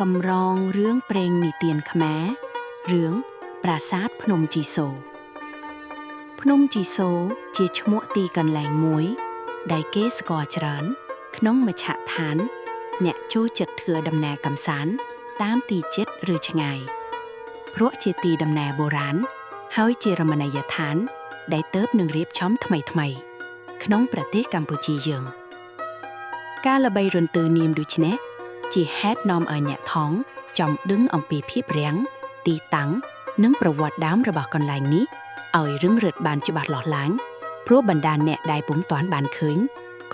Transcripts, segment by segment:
កំរងរឿងព្រេងនិទានខ្មែររឿងប្រាសាទភ្នំជីសូរភ្នំជីសូរជាឈ្មោះទីកន្លែងមួយដែលគេស្គាល់ច្រើនក្នុងមជ្ឈដ្ឋានអ្នកចូលចិត្តធ្វើដំណើរកម្សាន្តតាមទីជិតឬឆ្ងាយព្រោះជាទីដំណើរបុរាណហើយជារមណីយដ្ឋានដែលទើបនឹងរៀបចំថ្មីៗក្នុងប្រទេសកម្ពុជាយើងការល្បីរន្ទឺនាមដូចនេះជាហេតុនាំឲ្យអ្នកថងចង់ដឹងអំពីភាពរាំងទីតាំងនិងប្រវត្តិដើមរបស់កន្លែងនេះឲ្យរឹងរឹតបានច្បាស់លាស់ឡើងព្រោះបណ្ដាអ្នកដែលពុំទាន់បានឃើញ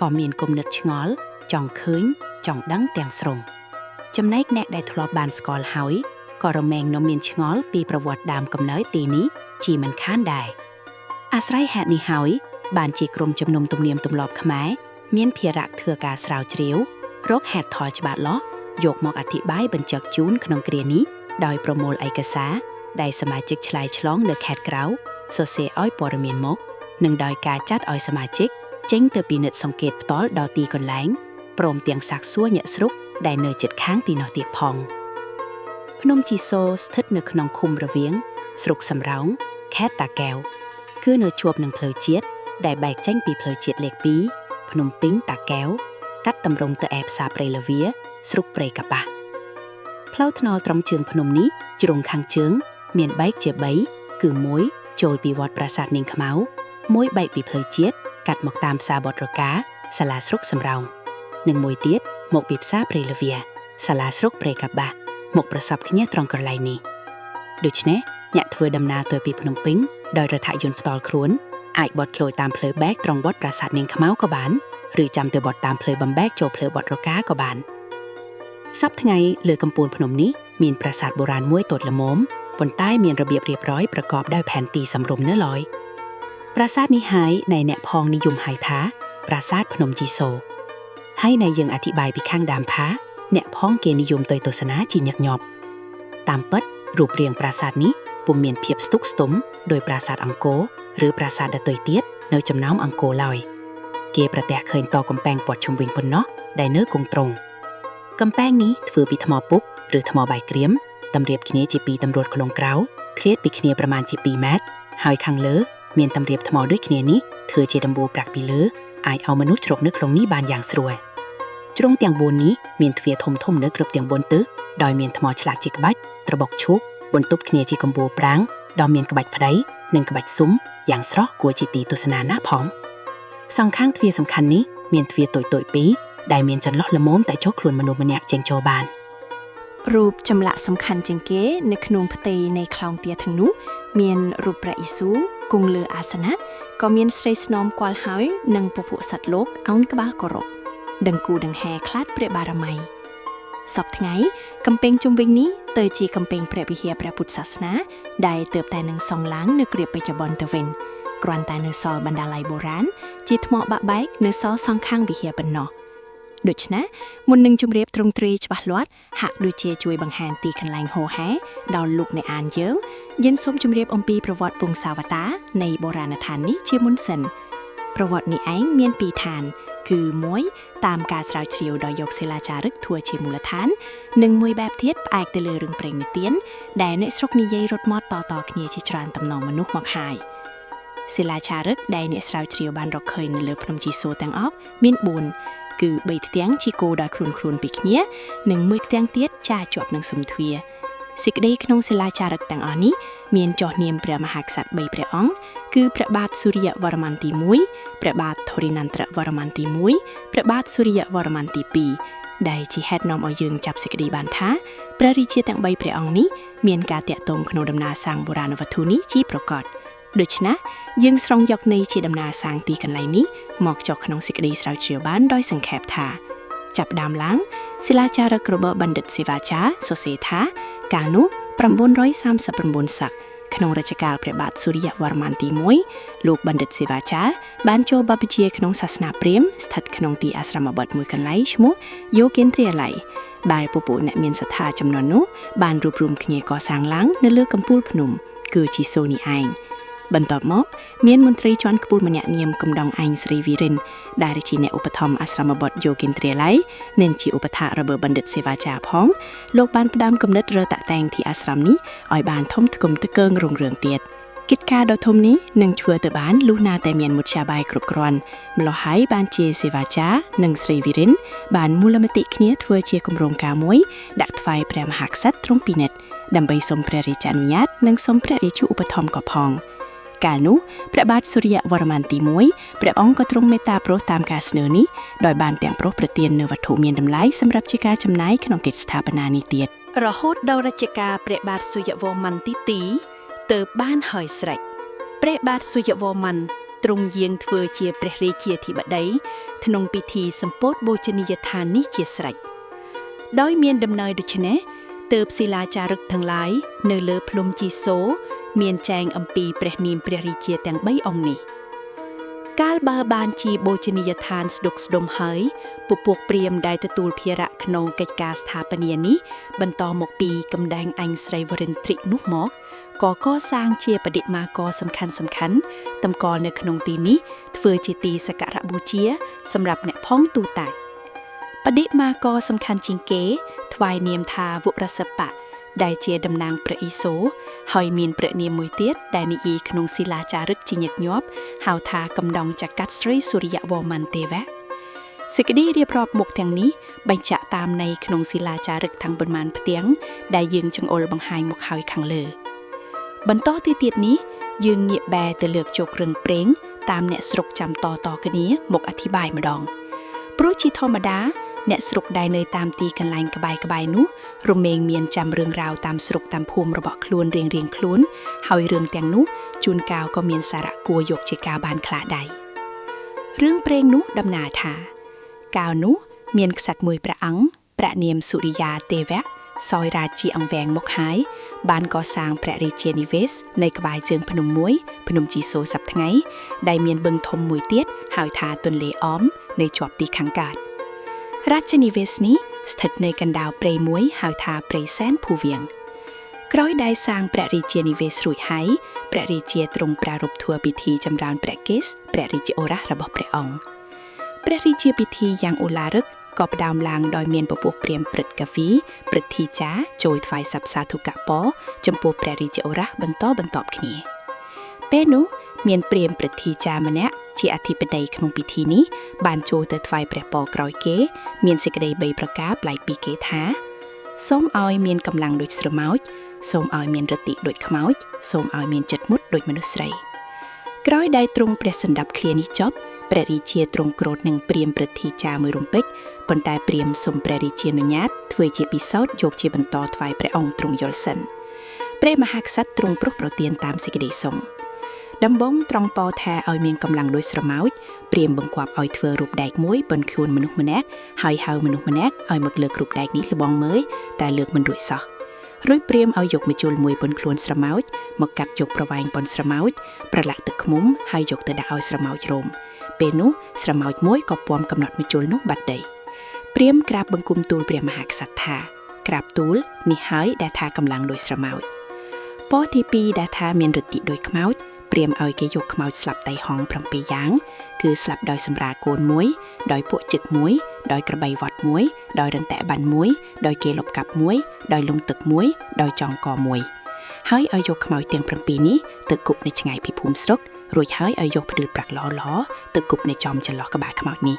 ក៏មានគំនិតឆ្ងល់ចង់ឃើញចង់ដឹងទាំងស្រុងចំណែកអ្នកដែលធ្លាប់បានស្គាល់ហើយក៏រមែងនៅមានឆ្ងល់ពីប្រវត្តិដើមកំណើតទីនេះជាមិនខានដែរអាស្រ័យហេតុនេះហើយបានជាក្រុមជំនុំទំនៀមទម្លាប់ខ្មែរមានភារៈធ្វើការស្រាវជ្រាវរកហេតុផលច្បាស់លាស់យកមកអធិប្បាយបញ្ជាក់ជូនក្នុងគ្រានេះដោយប្រមូលឯកសារដែលសមាជិកឆ្លើយឆ្លងនៅខេត្តក្រៅសរសេរឲ្យព័ត៌មានមកនិងដោយការចាត់ឲ្យសមាជិកចេញទៅពិនិត្យសង្កេតផ្ទាល់ដល់ទីកន្លែងព្រមទាំងសាកសួរអ្នកស្រុកដែលនៅជិតខាងទីនោះទៀតផងភ្នំជីសូរស្ថិតនៅក្នុងឃុំរវៀងស្រុកសំរោងខេត្តតាកែវគឺនៅជួបនឹងផ្លូវជាតិដែលបែកចេញពីផ្លូវជាតិលេខ2ភ្នំពេញតាកែវកាត់តម្រង់ទៅឯផ្សារព្រៃលាវាស្រុកព្រៃកបាស់ផ្លូវថ្នល់ត្រង់ជើងភ្នំនេះជ្រុងខាងជើងមានបែកជា3គឺ1ចូលពីវត្តប្រាសាទនាងខ្មៅ1បែកពីផ្លូវជាតិកាត់មកតាមផ្សារបុត្រកាសាលាស្រុកសំរោងនិង1ទៀតមកពីផ្សារព្រៃលាវាសាលាស្រុកព្រៃកបាស់មកប្រសពគ្នាត្រង់កន្លែងនេះដូច្នេះអ្នកធ្វើដំណើរទៅពីភ្នំពេញដោយរថយន្តផ្ទាល់ខ្លួនអាចបត់ចូលតាមផ្លូវបែកត្រង់វត្តប្រាសាទនាងខ្មៅក៏បានឬចាំទៅបត់តាមផ្លូវបំបែកចូលផ្លូវបុត្រកាក៏បានសប្តាហ៍ថ្ងៃលើកំពូលភ្នំនេះមានប្រាសាទបុរាណមួយតូចល្មមប៉ុន្តែមានរបៀបរៀបរយប្រកបដោយផែនទីសម្រុំនៅឡើយប្រាសាទនេះហើយនៃអ្នកផងនិយមហៅថាប្រាសាទភ្នំជីសូរហើយនៃយើងអធិប្បាយពីខាងដើមថាអ្នកផងគេនិយមទៅទស្សនាជាញឹកញាប់តាមពិតរូបរាងប្រាសាទនេះពុំមានភាពស្ទុកស្ទុំដោយប្រាសាទអង្គរឬប្រាសាទដទៃទៀតនៅចំណោមអង្គរឡើយគេប្រទះឃើញតកំពែងព័ទ្ធជុំវិញប៉ុណ្ណោះដែលនៅគង់ទ្រង់កំពែងនេះធ្វើពីថ្មពុកឬថ្មបាយក្រៀមតម្រៀបគ្នាជាពីរតម្រួតខ្លងក្រៅឃ្លាតពីគ្នាប្រមាណជា2ម៉ែត្រហើយខាងលើមានតម្រៀបថ្មដូចគ្នានេះធ្វើជាដំបូលប្រាក់ពីលើអាចឲ្យមនុស្សជ្រកនៅក្នុងនេះបានយ៉ាងស្រួលជ្រុងទាំង4នេះមានទ្វារធំធំនៅគ្រប់ទាំង4ទិសដោយមានថ្មឆ្លាក់ជាក្បាច់ត្របុកឈូកបន្ទប់គ្នាជាកំបូលប្រាង្គដ៏មានក្បាច់ផ្ដៃនិងក្បាច់ស៊ុំយ៉ាងស្រស់គួរជាទីទស្សនាណាស់ផងសងខាងទ្វារសំខាន់នេះមានទ្វារតូចៗពីរដែលមានចន្លោះល្មមតែចុះខ្លួនមនុស្សម្នាក់ចេញចូលបានរូបចម្លាក់សំខាន់ជាងគេនៅក្នុងផ្ទៃនៃខ្លោងទាទាំងនោះមានរូបព្រះយេស៊ូវគង់លើអាសនៈក៏មានស្រីស្នំគាល់ហើយនិងពពួកសត្វលោកអោនក្បាលគោរពដង្កូវដង្ហែខ្លាចព្រះបារមីសប្តាហ៍ថ្ងៃកំពែងជុំវិញនេះទៅជាកំពែងព្រះវិហារព្រះពុទ្ធសាសនាដែលទើបតែនឹងសង់ឡើងនៅគ្រាបច្ចុប្បន្នទៅវិញគ្រាន់តែនៅសល់បណ្ដាល័យបុរាណជាថ្មបាក់បែកនៅសល់សងខាងវិហារប៉ុណ្ណោះដូច្នេះមុននឹងជម្រាបទ្រង់ទ្រាយច្បាស់លាស់ហាក់ដូចជាជួយបង្ហាញទីកន្លែងហោហែដល់លោកអ្នកអានយើងសូមជម្រាបអំពីប្រវត្តិពង្សាវតារនៃបុរាណដ្ឋាននេះជាមុនសិនប្រវត្តិនេះឯងមានពីរឋានគឺ1តាមការស្រាវជ្រាវដោយយកសិលាចារឹកធ្វើជាមូលដ្ឋាននិងមួយបែបទៀតផ្អែកទៅលើរឿងព្រេងនិទានដែលអ្នកស្រុកនិយាយរត់មាត់តគ្នាជាច្រើនតំណមនុស្សមកហើយសិលាចារឹកដែលអ្នកស្រាវជ្រាវបានរកឃើញនៅលើភ្នំជីសូរទាំងអស់មាន4គឺ3ផ្ទាំងជាគោដោយខ្លួនពីគ្នានិងមួយផ្ទាំងទៀតចាជាប់នឹងសំទ្វារសេចក្តីក្នុងសិលាចារឹកទាំងអស់នេះមានចុះនាមព្រះមហាក្សត្រ3ព្រះអង្គគឺព្រះបាទសូរ្យវរ្ម័នទី1ព្រះបាទធរិនន្ទរវរ្ម័នទី1ព្រះបាទសូរ្យវរ្ម័នទី2ដែលជាហេតុនាំឲ្យយើងចាប់សេចក្តីបានថាព្រះរាជាទាំង3ព្រះអង្គនេះមានការតាក់ទងក្នុងដំណើរសាងបុរាណវត្ថុនេះជាប្រកបដូច្នេះយើងស្រង់យកន័យជាដំណើរសាងទីកន្លែងនេះមកចុះក្នុងសេចក្តីស្រាវជ្រាវបានដោយសង្ខេបថាចាប់ដើមឡើងសិលាចារឹករបស់បណ្ឌិតសេវាចារ្យសរសេរថាកាលនោះ939សកក្នុងរជ្ជកាលព្រះបាទសូរ្យវរ្ម័នទី1លោកបណ្ឌិតសេវាចារ្យបានចូលបព្វជិក្នុងសាសនាព្រាហ្មណ៍ស្ថិតក្នុងទីអាស្រមបទមួយកន្លែងឈ្មោះយោគិនទ្រាល័យដែលពពួកអ្នកមានសទ្ធាចំនួននោះបានរួបរวมគ្នាកសាងឡើងនៅលើកំពូលភ្នំគឺជីសូរនេះឯង បន្ទាប់មកមានមន្ត្រីជាន់ខ្ពស់ម្នាក់នាមកំដងអញស្រីវីរិនដែលជាអ្នកឧបត្ថម្ភអាស្រមបុត្រយោគិនទ្រាល័យនិងជាឧបថារបស់បណ្ឌិតសេវាចាផងលោកបានផ្ដាំគំនិតរើតាក់តែងទីអាស្រមនេះឲ្យបានធំធ្គមទ្កើងរុងរឿងទៀតកិច្ចការដ៏ធំនេះនឹងធ្វើទៅបានលុះណាតែមានមុខចាបាយគ្រប់គ្រាន់ម្លោះហើយបានជាសេវាចានិងស្រីវីរិនបានមូលមតិគ្នាធ្វើជាគម្រោងការមួយដាក់ថ្វាយព្រះមហាក្សត្រទ្រង់ពិនិត្យដើម្បីសូមព្រះរាជាអនុញ្ញាតនិងសូមព្រះរាជាឧបត្ថម្ភក៏ផងកាលនោះព្រះបាទសូរ្យវរ្ម័នទី1ព្រះអង្គក៏ទ្រង់មេត្តាប្រោសតាមការស្នើនេះដោយបានទាំងប្រោសប្រទាននូវវត្ថុមានតម្លៃសម្រាប់ជាការចំណាយក្នុងកិច្ចស្ថាបនានេះទៀតរហូតដល់រជ្ជកាលព្រះបាទសូរ្យវរ្ម័នទី2ទើបបានហើយស្រេចព្រះបាទសូរ្យវរ្ម័នទ្រង់យាងធ្វើជាព្រះរាជាធិបតីក្នុងពិធីសម្ពោធបូជនីយដ្ឋាននេះជាស្រេចដោយមានដំណើរដូច្នេះទើបศิលាចារឹកទាំងឡាយនៅលើភ្នំជីសូរមានចែងអំពីព្រះនាមព្រះរាជាទាំង3អង្គនេះកាលបើបានជាបូជនីយដ្ឋានស្ដុកស្ដុំហើយពពួកព្រាហ្មណ៍ដែលទទួលភារៈក្នុងកិច្ចការស្ថាបនានេះបន្តមកពីកំដែងអញស្រីវរិន្ទ្រិនោះមកក៏កសាងជាបដិមាករសំខាន់តម្កល់នៅក្នុងទីនេះធ្វើជាទីសក្ការៈបូជាសម្រាប់អ្នកផងទូទៅបដិមាករសំខាន់ជាងគេថ្វាយនាមថាវរសបៈដែលជាតំណាងព្រះឥសូរហើយមានព្រះនាមមួយទៀតដែលនិយាយក្នុងศิលាចារឹកជាញឹកញាប់ហៅថាកំដងចក្រស្រីសូរ្យវរ្ម័នទេវៈសេចក្តីរៀបរាប់មុខទាំងនេះបញ្ជាក់តាមន័យក្នុងศิលាចារឹកទាំងប៉ុន្មានផ្ទាំងដែលយើងចង្អុលបង្ហាញមកហើយខាងលើបន្តទៅទៀតនេះយើងងាកបែរទៅលើកជោគរឿងព្រេងតាមអ្នកស្រុកចាំតគ្នាមកអធិប្បាយម្ដងព្រោះជាធម្មតាអ្នកស្រុកដែលនៅតាមទីកន្លែងក្បែរនោះរមែងមានចាំរឿងរ៉ាវតាមស្រុកតាមភូមិរបស់ខ្លួនរៀងខ្លួនហើយរឿងទាំងនោះជួនកាលក៏មានសារៈគួរយកជាការបានខ្លះដែររឿងព្រេងនោះដំណាលថាកាលនោះមានក្សត្រមួយព្រះអង្គព្រះនាមសុរិយាទេវៈសោយរាជជាអង្វែងមកហើយបានកសាងព្រះរាជានិវេសនៅក្បែរជើងភ្នំមួយភ្នំជីសូរសប្តាហ៍ថ្ងៃដែលមានបឹងធំមួយទៀតហៅថាទន្លេអមនៅជាប់ទីខាងកើតរាជនិវេសនេះស្ថិតនៅកណ្ដាលព្រៃមួយហៅថាព្រៃសែនភូវៀងក្រោយដែលសាងព្រះរាជានិវេសរួចហើយព្រះរាជាទ្រង់ប្រារព្ធធ្វើពិធីចម្រើនព្រះកេសព្រះរាជាឱរសរបស់ព្រះអង្គព្រះរាជាពិធីយ៉ាងឧឡារិកក៏ផ្ដើមឡើងដោយមានពពួកព្រាហ្មណ៍ព្រឹទ្ធកវីព្រឹទ្ធីចារចូលថ្វាយសព្ទសាធុកពរចំពោះព្រះរាជាឱរសបន្តគ្នាពេលនោះមានព្រាហ្មណ៍ព្រឹទ្ធីចារម្នាក់ជាអធិបតីក្នុងពិធីនេះបានចូលទៅថ្វាយព្រះពរក្រោយគេមានសេចក្តី3ប្រការប្លែកពីគេថាសូមឲ្យមានកម្លាំងដូចស្រមោចសូមឲ្យមានរតិដូចខ្មោចសូមឲ្យមានចិត្តមុតដូចមនុស្សស្រីក្រោយដែលទ្រង់ព្រះសណ្ដាប់ឃ្លានេះចប់ព្រះរាជាទ្រង់ក្រោធនឹងព្រាហ្មណ៍ព្រឹទ្ធីចារមួយរំពេចប៉ុន្តែព្រាហ្មណ៍សូមព្រះរាជាអនុញ្ញាតធ្វើជាពិសោធន៍យកជាបន្តថ្វាយព្រះអង្គទ្រង់យល់សិនព្រះមហាក្សត្រទ្រង់ប្រោសប្រទានតាមសេចក្តីសុំដំបងត្រង់ពោថាឲ្យមានកម្លាំងដូចស្រមោចព្រាហ្មណ៍បង្គាប់ឲ្យធ្វើរូបដែកមួយបន្ខ្លួនមនុស្សម្នាក់ហើយហៅមនុស្សម្នាក់ឲ្យមកលើករូបដែកនេះលបងមើលតែលើកមិនរួចសោះរួចព្រាហ្មណ៍ឲ្យយកម្ជុលមួយបន្ខ្លួនស្រមោចមកកាត់យកប្រវែងប៉ុនស្រមោចប្រឡាក់ទឹកឃ្មុំហើយយកទៅដាក់ឲ្យស្រមោចរោមពេលនោះស្រមោចមួយក៏ពំកំណត់ម្ជុលនោះបាត់ដីព្រាហ្មណ៍ក្រាបបង្គំទូលព្រះមហាក្សត្រថាក្រាបទូលនេះហើយដែលថាកម្លាំងដោយស្រមោចពរទី2ដែលថាមានរតិដោយខ្មោចព្រាហ្មណ៍ឲ្យគេយកខ្មោចស្លាប់តៃហង7យ៉ាងគឺស្លាប់ដោយសម្រាលកូនមួយដោយពួកជឹកមួយដោយក្របីវត្តមួយដោយរន្ទៈបានមួយដោយគេលុបកាប់មួយដោយលងទឹកមួយដោយចងកមួយហើយឲ្យយកខ្មោចទាំង7នេះទៅគប់នៅឆ្ងាយពីភូមិស្រុករួចហើយឲ្យយកផ្ដិលប្រាក់ល្អទៅគប់នៅចំចន្លោះក្បាលខ្មោចនេះ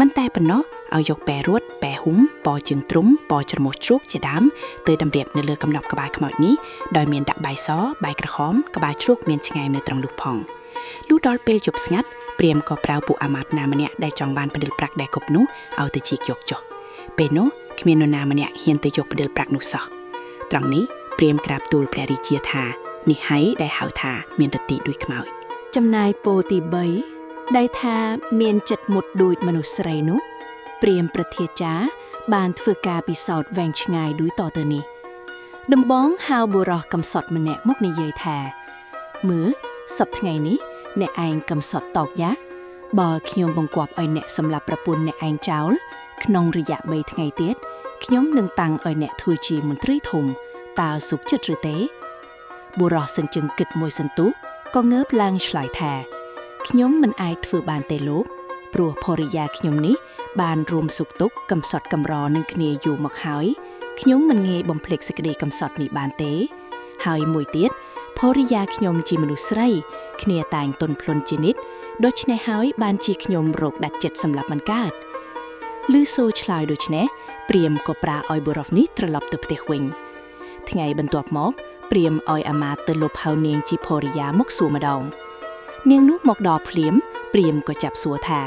មិនតែប៉ុណ្ណោះឲ្យយកពែរួតពែហុំពជើងទ្រុំពច្រមុះជ្រូកជាដើមទៅតម្រៀបនៅលើកំណប់ក្បាលខ្មោចនេះដោយមានដាក់បាយសបាយក្រហមក្បាលជ្រូកមានឆ្ងាយនៅត្រង់លុះផងលុះដល់ពេលជប់ស្ងាត់ព្រាហ្មណ៍ក៏ប្រើពួកអាមាត្យណាម្នាក់ដែលចង់បានផ្ដិលប្រាក់ដែលគប់នោះឲ្យទៅជីកយកចុះពេលនោះគ្មាននរណាម្នាក់ហ៊ានទៅយកផ្ដិលប្រាក់នោះសោះត្រង់នេះព្រាហ្មណ៍ក្រាបទូលព្រះរាជាថានេះហើយដែលហៅថាមានរតិដូចខ្មោចចំណាយពោទី3ដែលថាមានចិត្តមុតដូចមនុស្សស្រីនោះព្រាហ្មណ៍ព្រឹទ្ធាចារ្យបានធ្វើការពិសោធន៍វែងឆ្ងាយដូចតទៅនេះដំបងហៅបុរសកំសត់ម្នាក់មកនិយាយថាមើលសប្តាហ៍ថ្ងៃនេះអ្នកឯងកំសត់តោកយ៉ាបើខ្ញុំបង្គាប់ឲ្យអ្នកសម្លាប់ប្រពន្ធអ្នកឯងចោលក្នុងរយៈ3ថ្ងៃទៀតខ្ញុំនឹងតាំងឲ្យអ្នកធ្វើជាមន្ត្រីធំតើសុខចិត្តឬទេបុរសសិនជឹងគិតមួយសន្ទុះ ក៏ងើបឡើងឆ្លើយថាខ្ញុំមិនអាចធ្វើបានទេលោកព្រោះភរិយាខ្ញុំនេះបានរួមសុខទុក្ខកំសត់កំរនឹងគ្នាយូរមកហើយខ្ញុំមិនងាយបំភ្លេចសេចក្តីកំសត់នេះបានទេហើយមួយទៀតភរិយាខ្ញុំជាមនុស្សស្រីគ្នាតែងទន់ភ្លន់ជានិច្ចដូច្នេះហើយបានជាខ្ញុំរកដាច់ចិត្តសម្លាប់មិនកើតលឺសូឆ្លើយដូច្នេះព្រាហ្មណ៍ក៏ប្រាឲ្យបុរសនេះត្រឡប់ទៅផ្ទះវិញថ្ងៃបន្ទាប់មកព្រាហ្មណ៍ឲ្យអាមាត្យទៅលុបហៅនាងជាភរិយាមកសួរម្ដងនាងនោះមកដល់ភ្លាមព្រាហ្មណ៍ក៏ចាប់សួរថា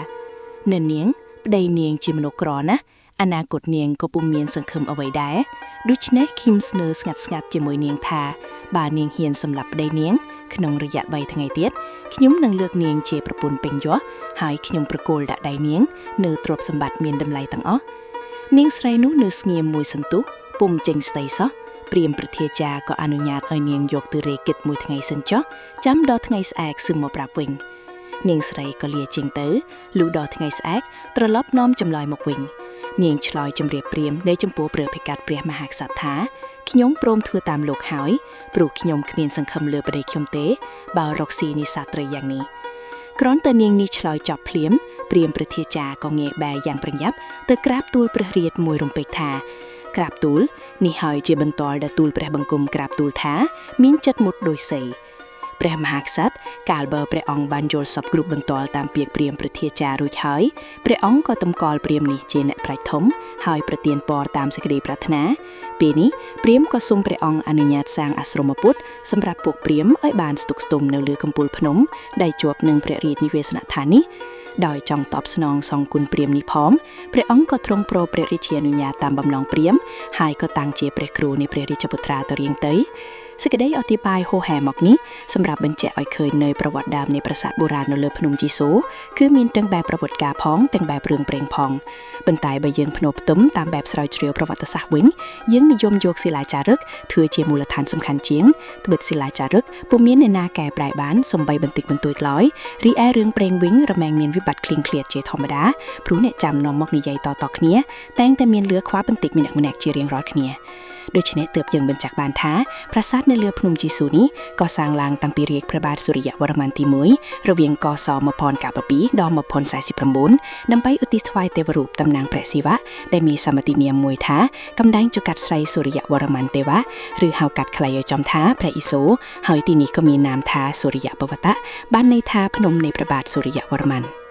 នៅនាងប្តីនាងជាមនុស្សក្រណាស់អនាគតនាងក៏ពុំមានសង្ឃឹមអ្វីដែរដូច្នេះឃីមស្នើស្ងាត់ៗជាមួយនាងថាបើនាងហ៊ានសម្លាប់ប្តីនាងក្នុងរយៈ3ថ្ងៃទៀតខ្ញុំនឹងលើកនាងជាប្រពន្ធពេញយសហើយខ្ញុំប្រគល់ដាក់ដៃនាងនៅទ្រព្យសម្បត្តិមានតម្លៃទាំងអស់នាងស្រីនោះនៅស្ងៀមមួយសន្ទុះពុំចេញស្ដីសោះព្រាហ្មណ៍ប្រធាចារ្យក៏អនុញ្ញាតឲ្យនាងយកទៅរេគិតមួយថ្ងៃសិនចុះចាំដល់ថ្ងៃស្អែកសឹមមកប្រាប់វិញនាងស្រីក៏លាជាងទៅលុះដល់ថ្ងៃស្អែកត្រឡប់នាំចម្លើយមកវិញនាងឆ្លើយជម្រាបព្រាហ្មណ៍នៅចំពោះព្រះភិក្ខុព្រះមហាក្សត្រថាខ្ញុំព្រមធ្វើតាមលោកហើយព្រោះខ្ញុំគ្មានសង្ឃឹមលើប្តីខ្ញុំទេបើរកស៊ីនេសាទត្រីយ៉ាងនេះគ្រាន់តែនាងនេះឆ្លើយចប់ភ្លាមព្រាហ្មណ៍ប្រធាចារ្យក៏ងាកបែរយ៉ាងប្រញាប់ទៅក្រាបទូលព្រះរាជមួយរំពេចថាក្រាបទូលនេះហើយជាបន្ទាល់ដែលទូលព្រះបង្គំក្រាបទូលថាមានចិត្តមុតដោយសីព្រះមហាក្សត្រកាលបើព្រះអង្គបានយល់សពគ្រប់បន្ទាល់តាមពាក្យព្រាហ្មណ៍ប្រធាចារ្យរួចហើយព្រះអង្គក៏តម្កល់ព្រាហ្មណ៍នេះជាអ្នកប្រាជ្ញធំហើយប្រទានពរតាមសេចក្តីប្រាថ្នាពេលនេះព្រាហ្មណ៍ក៏សូមព្រះអង្គអនុញ្ញាតសាងអាស្រមពុទ្ធសម្រាប់ពួកព្រាហ្មណ៍ឲ្យបានស្ទុកស្ទុំនៅលើកំពូលភ្នំដែលជាប់នឹងព្រះរាជនិវេសនដ្ឋាននេះដោយចង់តបស្នងសងគុណព្រាហ្មណ៍នេះផងព្រះអង្គក៏ទ្រង់ព្រមព្រះរាជានុញ្ញាតតាមបំណងព្រាហ្មណ៍ហើយក៏តាំងជាព្រះគ្រូនៃព្រះរាជពុត្រាទៅរៀងទៅសេចក្តីអធិប្បាយហូរហែមកនេះសម្រាប់បញ្ជាក់ឲ្យឃើញនៅប្រវត្តិដើមនៃប្រាសាទបុរាណនៅលើភ្នំជីសូគឺមានទាំងបែបប្រវត្តិការផងទាំងបែបរឿងព្រេងផងប៉ុន្តែបើយើងភ្នូរផ្ទឹមតាមបែបស្រាវជ្រាវប្រវត្តិសាស្ត្រវិញយើងនិយមយកសិលាចារឹកធ្វើជាមូលដ្ឋានសំខាន់ជាងត្បិតសិលាចារឹកពុំមានអ្នកណាកែប្រែបានសំបីបន្តិចបន្តួចឡើយរីឯរឿងព្រេងវិញរមែងមានវិបត្តិឃ្លៀងឃ្លាតជាធម្មតាព្រោះអ្នកចាំនាំមកនិយាយតៗគ្នាតែងតែមានលឺខ្វះបន្តិចម្នាក់ៗជារៀងរាល់គ្នាដូច្នេះទើបយើងបញ្ជាក់បានថាប្រាសាទនៅលើភ្នំជីស៊ូនេះក៏សាងឡើងតាំងពីរាជព្រះបាទសូរ្យវរ្ម័នទី1រវាងកស1092ដល់1049ដើម្បីឧទ្ទិសថ្វាយទេវរូបតំណាងព្រះសិវៈដែលមានសមតិនាមមួយថាកំដែងចុកាត់ស្រីសូរ្យវរ្ម័នទេវៈឬហៅកាត់ខ្លីឲ្យចំថាព្រះឥសូរហើយទីនេះក៏មាននាមថាសូរ្យបវតៈបានន័យថាភ្នំនៃព្រះបាទសូរ្យវរ្ម័ន